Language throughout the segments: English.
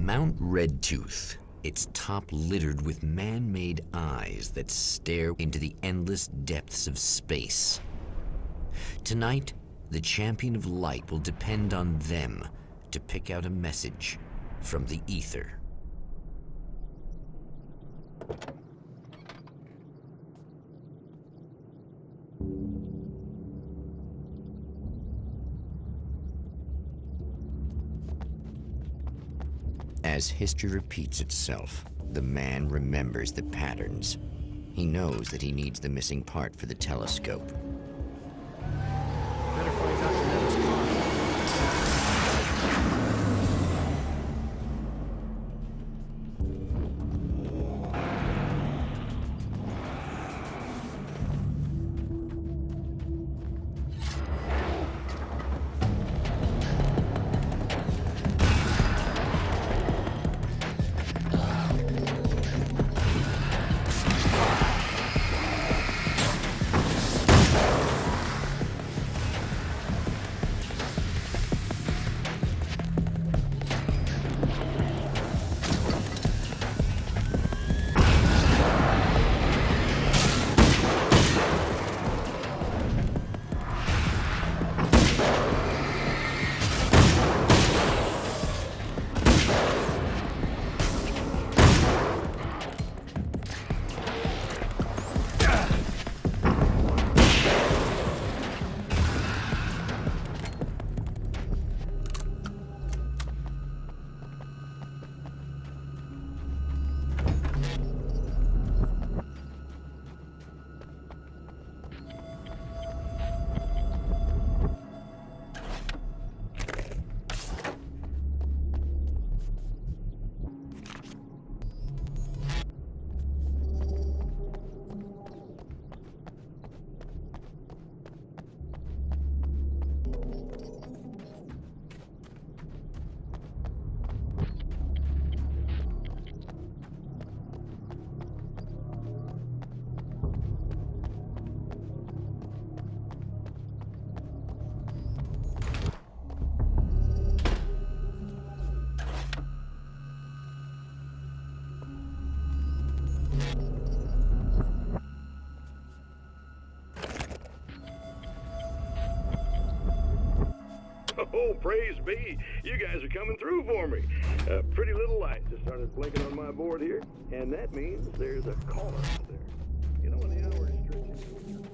Mount Redtooth. Its top littered with man-made eyes that stare into the endless depths of space. Tonight, the champion of light will depend on them to pick out a message from the ether. As history repeats itself, the man remembers the patterns. He knows that he needs the missing part for the telescope. Better find Dr. Meadows' car. Oh, praise be. You guys are coming through for me. Pretty little light just started blinking on my board here, and that means there's a caller out there. You know when the hour is stretching.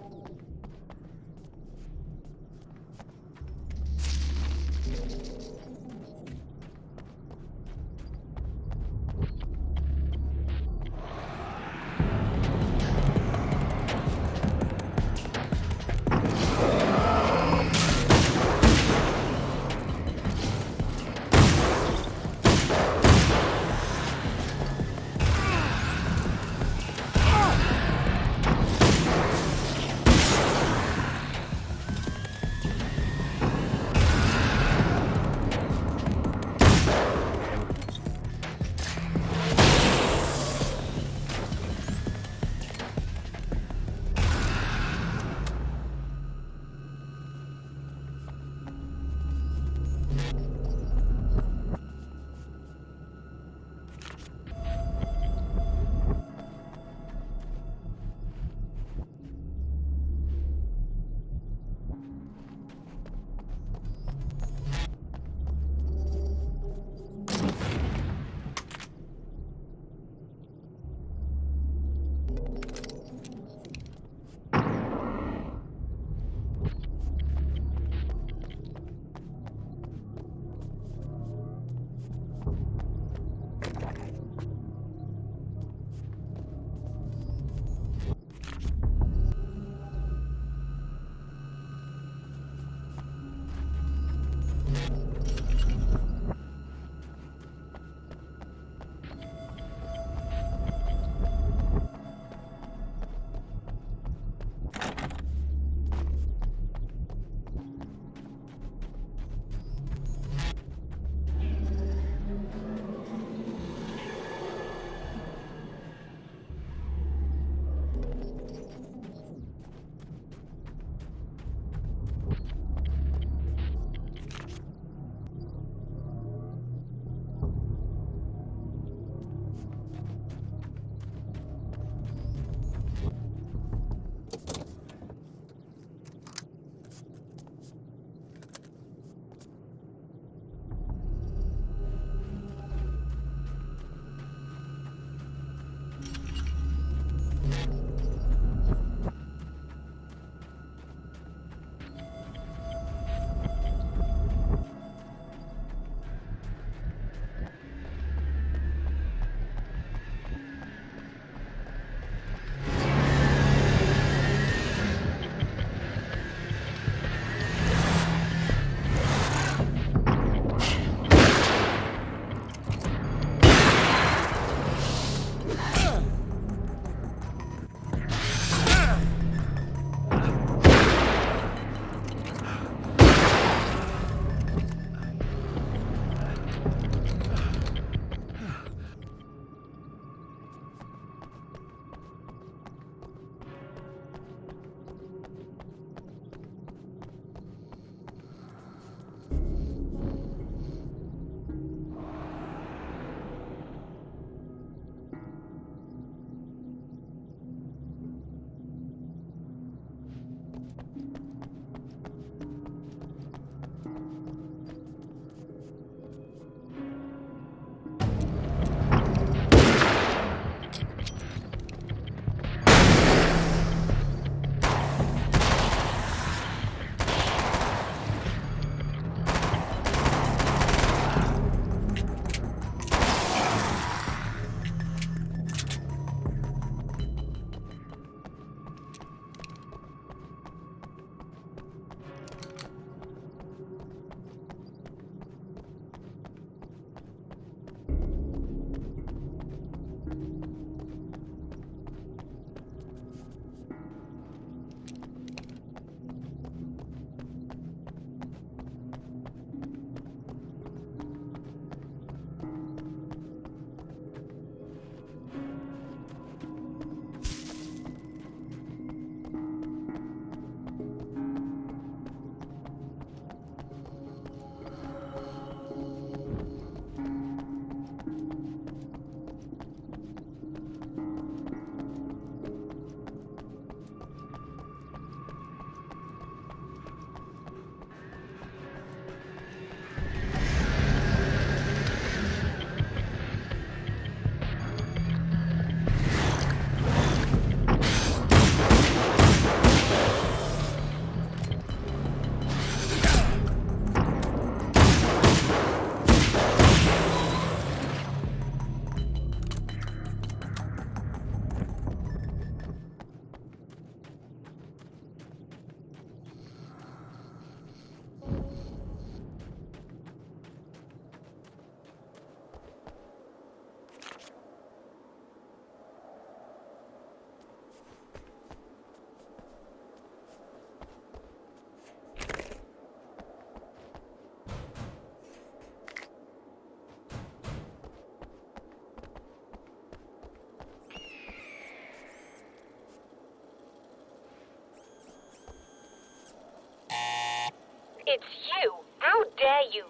It's you! How dare you!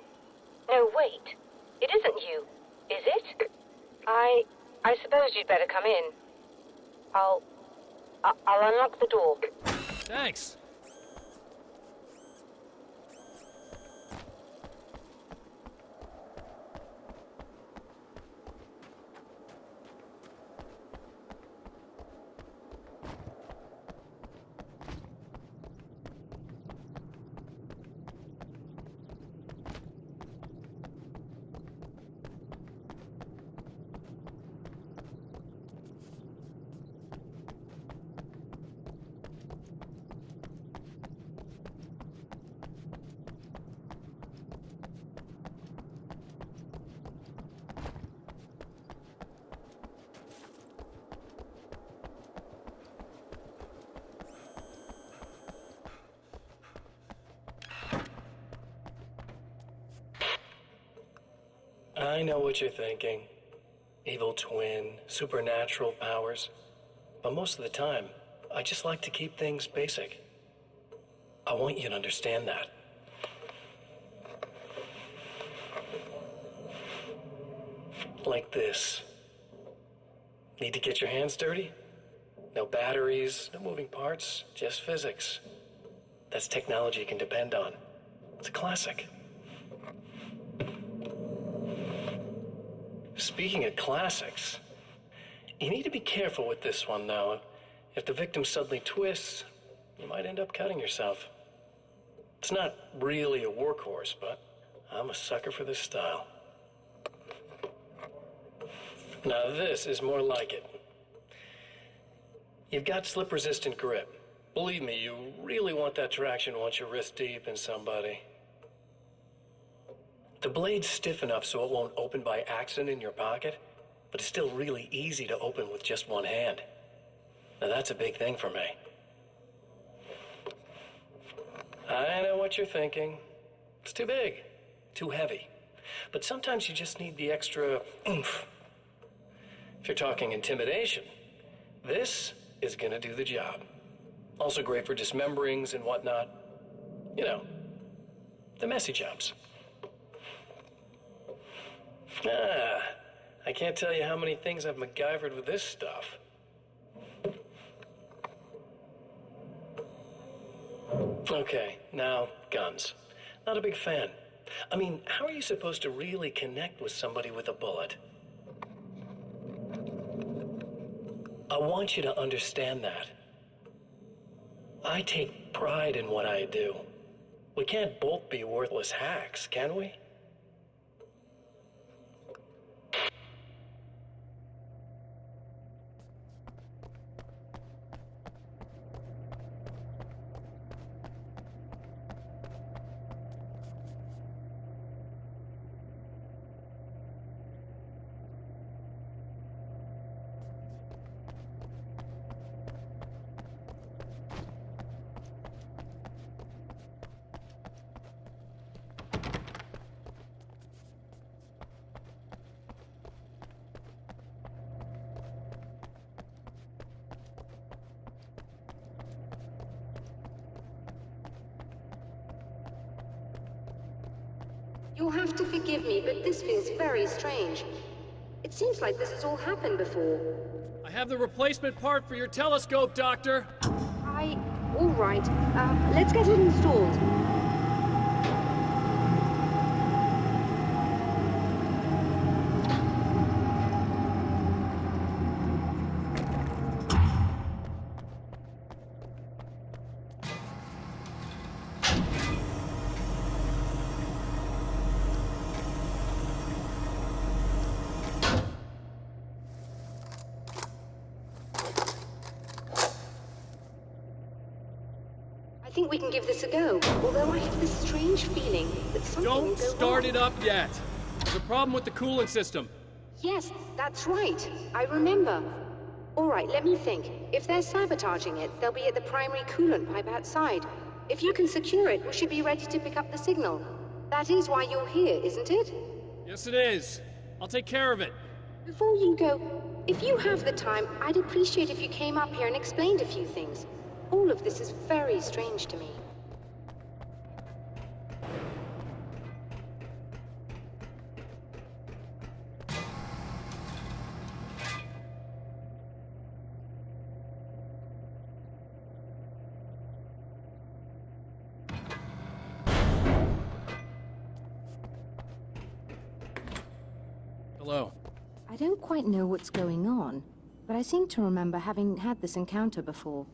No, wait. It isn't you, is it? I suppose you'd better come in. I'll unlock the door. Thanks. I know what you're thinking. Evil twin, supernatural powers. But most of the time, I just like to keep things basic. I want you to understand that. Like this. Need to get your hands dirty? No batteries, no moving parts, just physics. That's technology you can depend on. It's a classic. Speaking of classics, you need to be careful with this one, though. If the victim suddenly twists, you might end up cutting yourself. It's not really a workhorse, but I'm a sucker for this style. Now this is more like it. You've got slip-resistant grip. Believe me, you really want that traction once you're wrist deep in somebody. The blade's stiff enough so it won't open by accident in your pocket, but it's still really easy to open with just one hand. Now that's a big thing for me. I know what you're thinking. It's too big, too heavy. But sometimes you just need the extra oomph. If you're talking intimidation, this is gonna do the job. Also great for dismemberings and whatnot. You know, the messy jobs. I can't tell you how many things I've MacGyvered with this stuff. Okay, now, guns. Not a big fan. I mean, how are you supposed to really connect with somebody with a bullet? I want you to understand that. I take pride in what I do. We can't both be worthless hacks, can we? You'll have to forgive me, but this feels very strange. It seems like this has all happened before. I have the replacement part for your telescope, Doctor. All right. Let's get it installed. I think we can give this a go, although I have this strange feeling that something will Don't go start wrong. it up yet. There's a problem with the coolant system. Yes, that's right. I remember. All right, let me think. If they're sabotaging it, they'll be at the primary coolant pipe outside. If you can secure it, we should be ready to pick up the signal. That is why you're here, isn't it? Yes, it is. I'll take care of it. Before you go, if you have the time, I'd appreciate if you came up here and explained a few things. All of this is very strange to me. Hello. I don't quite know what's going on, but I seem to remember having had this encounter before.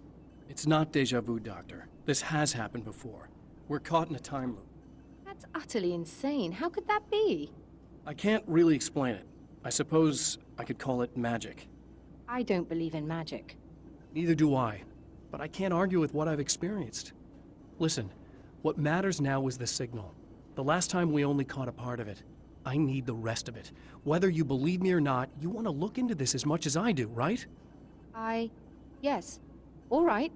It's not deja vu, Doctor. This has happened before. We're caught in a time loop. That's utterly insane. How could that be? I can't really explain it. I suppose I could call it magic. I don't believe in magic. Neither do I. But I can't argue with what I've experienced. Listen, what matters now is the signal. The last time we only caught a part of it. I need the rest of it. Whether you believe me or not, you want to look into this as much as I do, right? Yes. All right.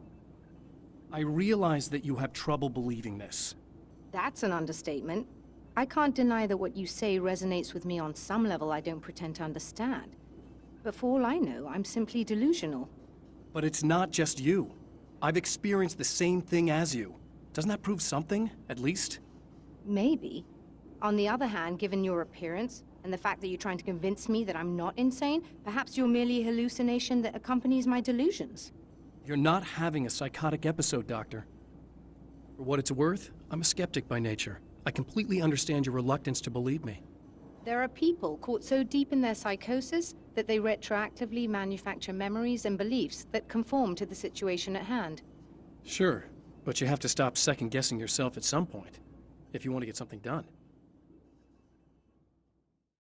I realize that you have trouble believing this. That's an understatement. I can't deny that what you say resonates with me on some level I don't pretend to understand. But for all I know, I'm simply delusional. But it's not just you. I've experienced the same thing as you. Doesn't that prove something, at least? Maybe. On the other hand, given your appearance, and the fact that you're trying to convince me that I'm not insane, perhaps you're merely a hallucination that accompanies my delusions. You're not having a psychotic episode, Doctor. For what it's worth, I'm a skeptic by nature. I completely understand your reluctance to believe me. There are people caught so deep in their psychosis that they retroactively manufacture memories and beliefs that conform to the situation at hand. Sure, but you have to stop second-guessing yourself at some point, if you want to get something done.